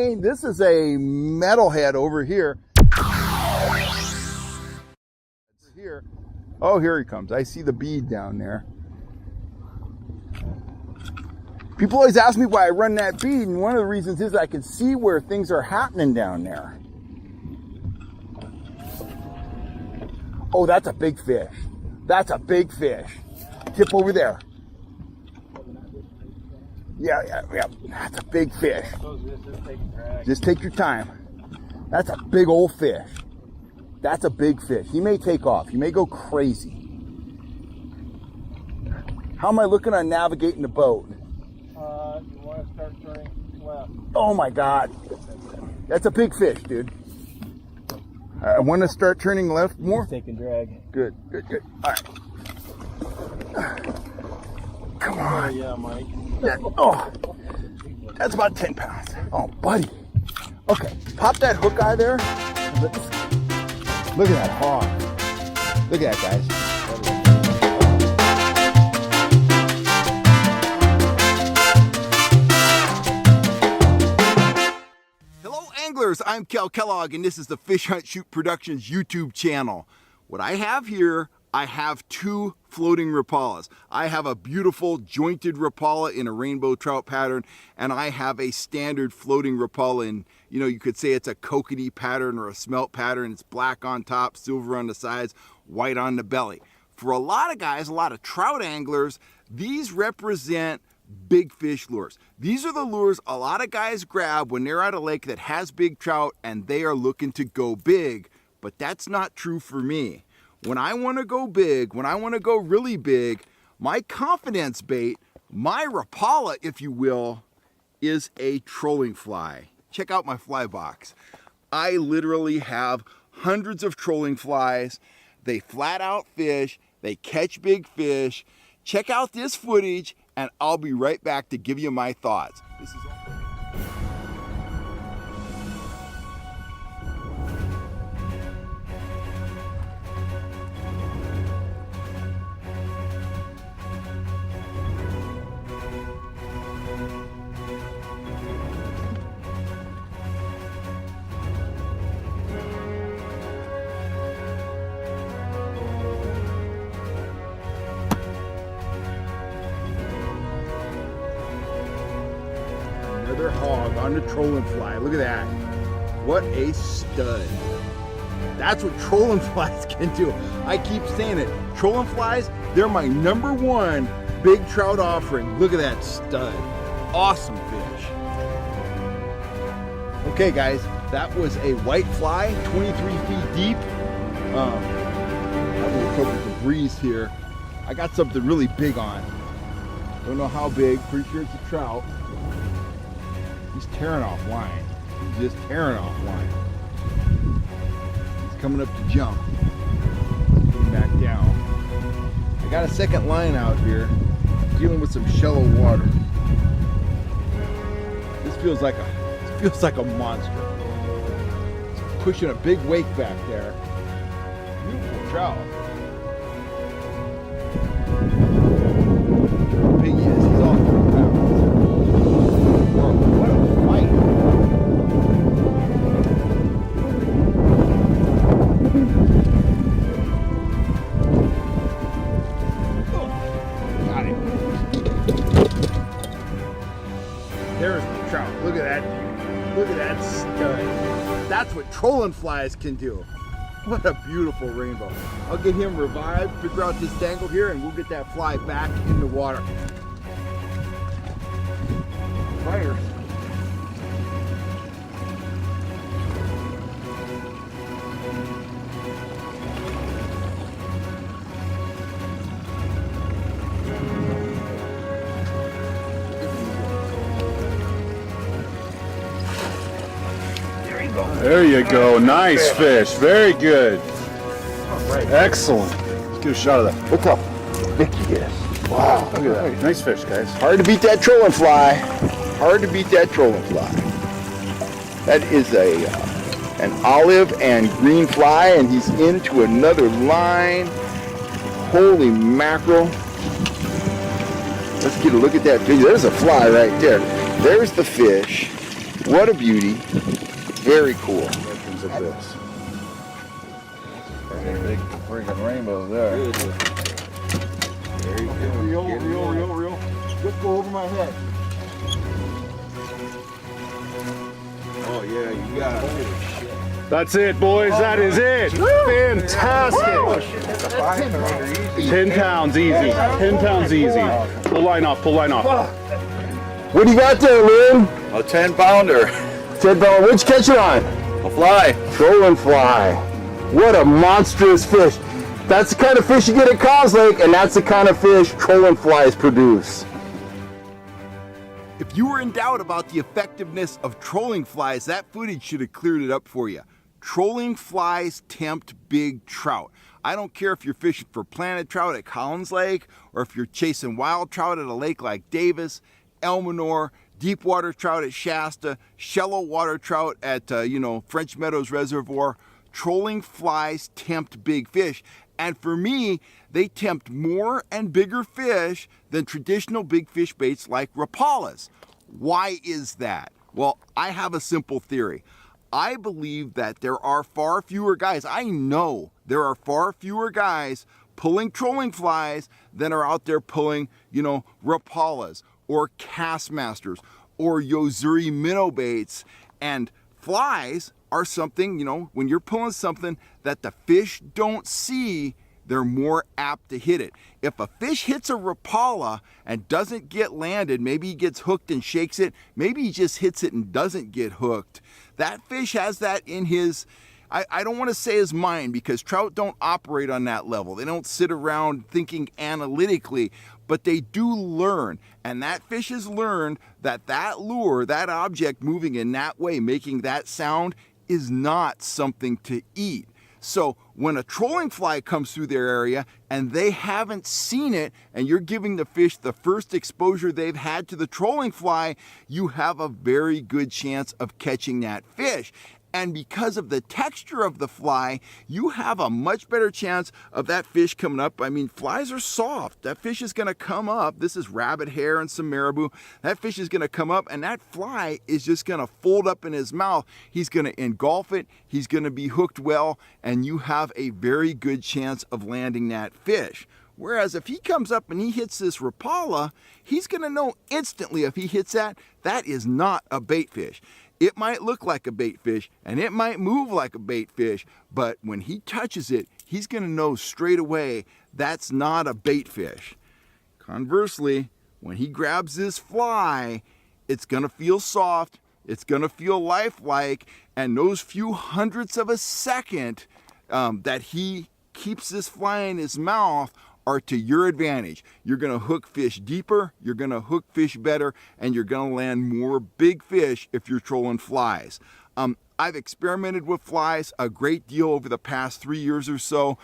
This is a metalhead over here. Oh, here he comes. I see the bead down there. People always ask me why I run that bead, and one of the reasons is I can see where things are happening down there. Oh, that's a big fish. That's a big fish. Tip over there. Yeah. That's a big fish. Just take your time. That's a big old fish. That's a big fish. He may take off. He may go crazy. How am I looking on navigating the boat? You want to start turning left. Oh my God. That's a big fish, dude. I want to start turning left more. Take and drag. Good. All right. Come on. Oh, yeah, Mike. Oh, that's about 10 pounds. Oh, buddy. Okay, pop that hook out of there. Look at that hog. Look at that, guys. Hello, anglers. I'm Cal Kellogg, and this is the Fish Hunt Shoot Productions YouTube channel. What I have here, I have two floating Rapalas. I have a beautiful jointed Rapala in a rainbow trout pattern, and I have a standard floating Rapala in, you could say it's a kokanee pattern or a smelt pattern. It's black on top, silver on the sides, white on the belly. For a lot of guys, a lot of trout anglers, these represent big fish lures. These are the lures a lot of guys grab when they're at a lake that has big trout and they are looking to go big, but that's not true for me. When I want to go big, when I want to go really big, my confidence bait, my Rapala, if you will, is a trolling fly. Check out my fly box. I literally have hundreds of trolling flies. They flat out fish. They catch big fish. Check out this footage, and I'll be right back to give you my thoughts. This is all. Another hog on the trolling fly. Look at that. What a stud. That's what trolling flies can do. I keep saying it. Trolling flies, they're my #1 big trout offering. Look at that stud. Awesome fish. Okay guys, that was a white fly, 23 feet deep. I'm gonna cover the breeze here. I got something really big on. Don't know how big, pretty sure it's a trout. He's tearing off line. He's just tearing off line. He's coming up to jump. Getting back down. I got a second line out here, dealing with some shallow water. This feels like a monster. It's pushing a big wake back there. Beautiful trout. How big he is. He's all 4 pounds. Whoa, what a fight. Got him. There's the trout. Look at that. Look at that stud. That's what trolling flies can do. What a beautiful rainbow. I'll get him revived, figure out this dangle here, and we'll get that fly back in the water. Fire. There you go. Nice fish. Very good. Right. Excellent. Let's get a shot of that. Look how big he is. Wow, look at that. Nice fish, guys. Hard to beat that trolling fly. Hard to beat that trolling fly. That is an olive and green fly, and he's into another line. Holy mackerel. Let's get a look at that fish. There's a fly right there. There's the fish. What a beauty. Very cool. Look at this. Big friggin' rainbow there. Very good. Reel. Just go over my head. Oh yeah, you got it. That's it, boys. That is it. Fantastic. 10 pounds easy. 10 pounds easy. Pull line off. Pull line off. What do you got there, Lynn? A 10-pounder. 10-pounder. What'd you catch it on? A fly. Trolling fly. What a monstrous fish. That's the kind of fish you get at Cause Lake, and that's the kind of fish trolling flies produce. If you were in doubt about the effectiveness of trolling flies, that footage should have cleared it up for you. Trolling flies tempt big trout. I don't care if you're fishing for planted trout at Collins Lake, or if you're chasing wild trout at a lake like Davis, Elminor, deep water trout at Shasta, shallow water trout at French Meadows Reservoir. Trolling flies tempt big fish, and for me, they tempt more and bigger fish than traditional big fish baits like Rapalas. Why is that? Well, I have a simple theory. I believe that there are far fewer guys. I know there are far fewer guys pulling trolling flies than are out there pulling, Rapalas or Castmasters or Yozuri minnow baits. And flies are something, when you're pulling something that the fish don't see, they're more apt to hit it. If a fish hits a Rapala and doesn't get landed, maybe he gets hooked and shakes it, maybe he just hits it and doesn't get hooked, that fish has that in his, I don't want to say his mind, because trout don't operate on that level. They don't sit around thinking analytically, but they do learn. And that fish has learned that that lure, that object moving in that way, making that sound, is not something to eat. So when a trolling fly comes through their area and they haven't seen it, and you're giving the fish the first exposure they've had to the trolling fly, you have a very good chance of catching that fish. And because of the texture of the fly, you have a much better chance of that fish coming up. I mean, flies are soft. That fish is going to come up. This is rabbit hair and some marabou. That fish is going to come up, and that fly is just going to fold up in his mouth. He's going to engulf it. He's going to be hooked well, and you have a very good chance of landing that fish. Whereas if he comes up and he hits this Rapala, he's going to know instantly if he hits that, that is not a bait fish. It might look like a bait fish and it might move like a bait fish, but when he touches it, he's going to know straight away that's not a bait fish. Conversely, when he grabs this fly, it's going to feel soft, it's going to feel lifelike, and those few hundredths of a second that he keeps this fly in his mouth are to your advantage. You're going to hook fish deeper, you're going to hook fish better, and you're going to land more big fish if you're trolling flies. I've experimented with flies a great deal over the past 3 years or so.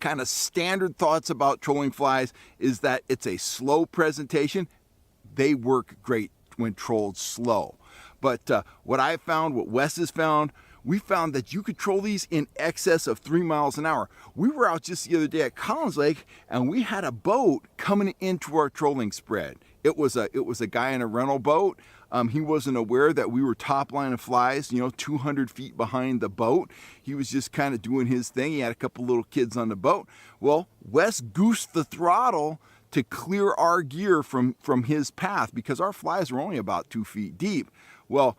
Kind of standard thoughts about trolling flies is that it's a slow presentation. They work great when trolled slow. But what I found, what Wes has found, we found that you could troll these in excess of 3 miles an hour. We were out just the other day at Collins Lake, and we had a boat coming into our trolling spread. It was a guy in a rental boat. He wasn't aware that we were top line of flies, 200 feet behind the boat. He was just kind of doing his thing. He had a couple little kids on the boat. Well, Wes goosed the throttle to clear our gear from his path, because our flies were only about 2 feet deep. Well,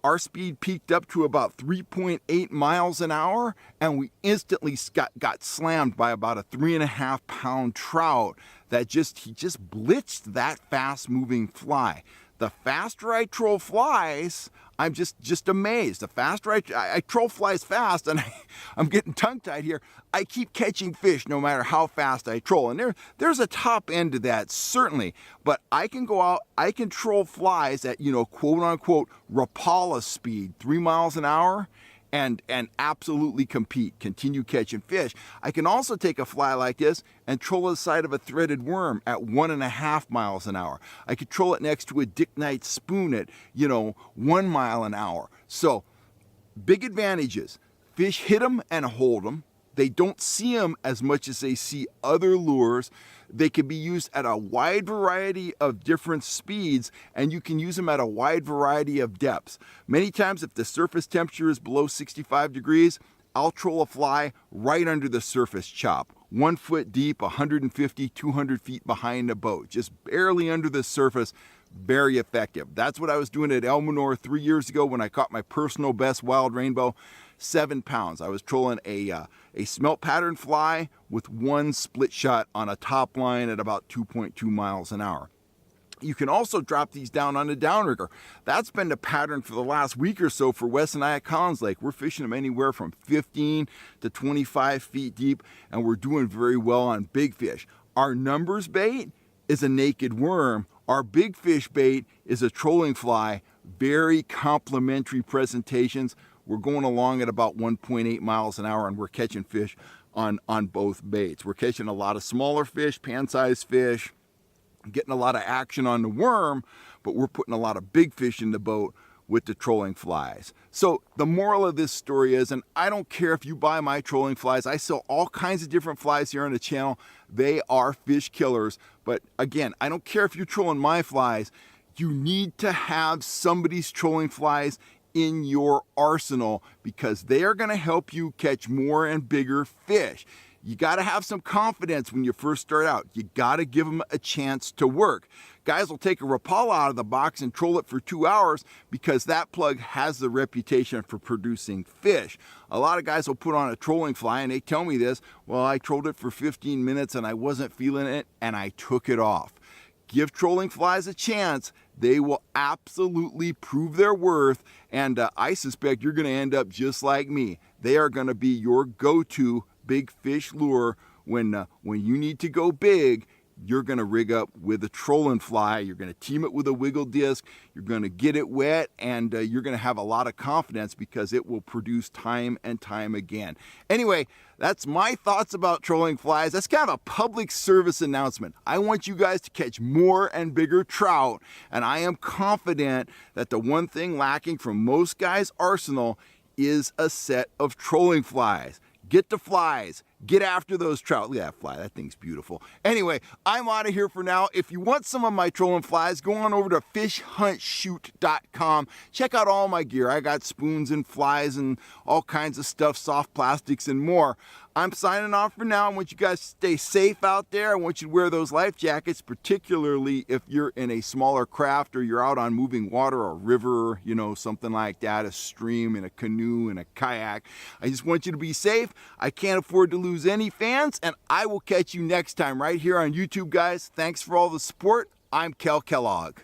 our speed peaked up to about 3.8 miles an hour, and we instantly got slammed by about a 3.5 pound trout that he just blitzed that fast moving fly. The faster I troll flies, I'm just amazed. The faster I troll flies fast, and I'm getting tongue-tied here, I keep catching fish no matter how fast I troll. And there's a top end to that, certainly. But I can go out, I can troll flies at, quote-unquote Rapala speed, 3 miles an hour, and absolutely continue catching fish. I can also take a fly like this and troll the side of a threaded worm at 1.5 miles an hour. I could troll it next to a Dick Knight spoon at, 1 mile an hour. So, big advantages. Fish hit them and hold them. They don't see them as much as they see other lures. They can be used at a wide variety of different speeds, and you can use them at a wide variety of depths. Many times, if the surface temperature is below 65 degrees, I'll troll a fly right under the surface chop, 1 foot deep, 150, 200 feet behind the boat, just barely under the surface. Very effective. That's what I was doing at Elmonor 3 years ago when I caught my personal best wild rainbow, 7 pounds. I was trolling a smelt pattern fly with 1 split shot on a top line at about 2.2 miles an hour. You can also drop these down on a downrigger. That's been the pattern for the last week or so for Wes and I at Collins Lake. We're fishing them anywhere from 15 to 25 feet deep, and we're doing very well on big fish. Our numbers bait is a naked worm. Our big fish bait is a trolling fly. Very complementary presentations. We're going along at about 1.8 miles an hour, and we're catching fish on both baits. We're catching a lot of smaller fish, pan-sized fish, getting a lot of action on the worm, but we're putting a lot of big fish in the boat with the trolling flies. So the moral of this story is, and I don't care if you buy my trolling flies, I sell all kinds of different flies here on the channel. They are fish killers. But again, I don't care if you're trolling my flies, you need to have somebody's trolling flies in your arsenal because they are gonna help you catch more and bigger fish. You gotta have some confidence when you first start out. You gotta give them a chance to work. Guys will take a Rapala out of the box and troll it for 2 hours because that plug has the reputation for producing fish. A lot of guys will put on a trolling fly and they tell me this, well, I trolled it for 15 minutes and I wasn't feeling it and I took it off. Give trolling flies a chance. They will absolutely prove their worth, and I suspect you're gonna end up just like me. They are gonna be your go-to big fish lure when you need to go big. You're gonna rig up with a trolling fly. You're gonna team it with a wiggle disc. You're gonna get it wet, and you're gonna have a lot of confidence because it will produce time and time again. Anyway, that's my thoughts about trolling flies. That's kind of a public service announcement. I want you guys to catch more and bigger trout, and I am confident that the one thing lacking from most guys' arsenal is a set of trolling flies. Get the flies. Get after those trout. Look at that fly. That thing's beautiful. Anyway, I'm out of here for now. If you want some of my trolling flies, go on over to fishhuntshoot.com. Check out all my gear. I got spoons and flies and all kinds of stuff, soft plastics and more. I'm signing off for now. I want you guys to stay safe out there. I want you to wear those life jackets, particularly if you're in a smaller craft or you're out on moving water, a river, you know, something like that, a stream, in a canoe, in a kayak. I just want you to be safe. I can't afford to lose any fans, and I will catch you next time right here on YouTube, guys. Thanks for all the support. I'm Kel Kellogg.